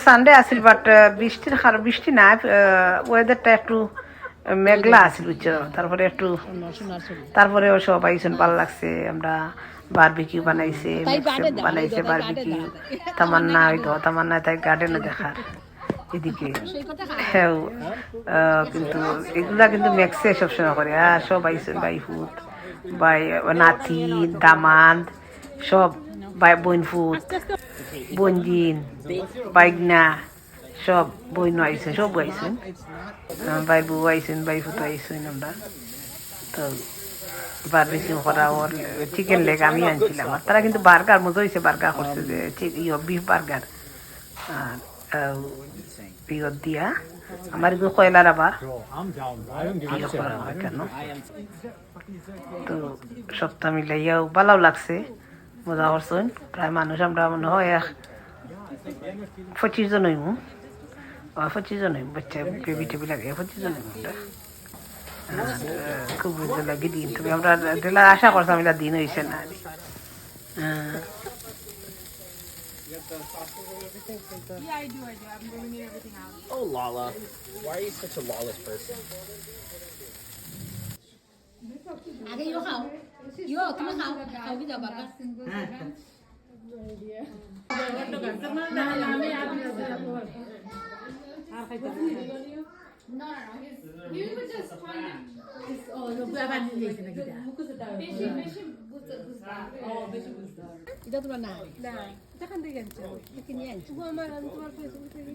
Sunday আছিল but বৃষ্টি না ওয়েদারটা একটু মেঘলা আছিল বুঝছো তারপরে একটু তারপরে ও সব আইসন ভালো লাগছে আমরা বারবিকিউ বানাইছে বানাইছে বারবিকিউ তামান্না হয়তো তামান্না তাই গার্ডেনে দেখার এদিকে হ্যাঁ কিন্তু এগুলা কিন্তু ম্যাক্সে সবসময় করে আর সব আইসন বাই ফুট বাই নাতি দামাদ সব বাই বইন ফুট বঞ্জিন বাইগনা সব বইন আইসেন সব আইসেন বাই বউ আইসেন বাই ফুটো আইসেন আমরা তো বারবিকিউ করা ওর চিকেন লেগ আমি আনছিলাম আর তারা কিন্তু বার্গার মজা হয়েছে বার্গার করছে যে বিফ বার্গার আর বিয়র দিয়া আমার এগুলো কয়লার আবার ইয়ে করা হয় কেন তো সপ্তাহ মিলাইয়াও ভালো লাগছে মজা করছেন প্রায় মানুষ আমরা মনে হয় 25 জন হইমু 25 জন হইমু বাচ্চা বেবি টেবি লাগে 25 জন হইমু আমরা খুব মজা লাগে দিন তুমি আমরা দিলা আশা করছিলাম এটা দিন হয়েছে না Yeah, I do. I'm bringing everything out. Oh, Lala. Why are you such a lawless person? আগে ইও খাও ইও তুমি খাও খাও কি যাবা No. He was just trying to. ও লোক আবার নিয়েছে নাকি এটা তোমার না না এখান থেকে আনছো কি নিয়ে আনছো আমার তোমার ফেসবুক থেকে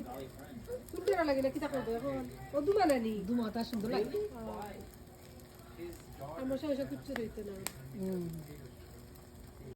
খুব ভালো লাগে না কি তা করবে এখন ও দুমানানি দুমাতা সুন্দর লাগে আমার সমস্যা কিচ্ছু রইতো না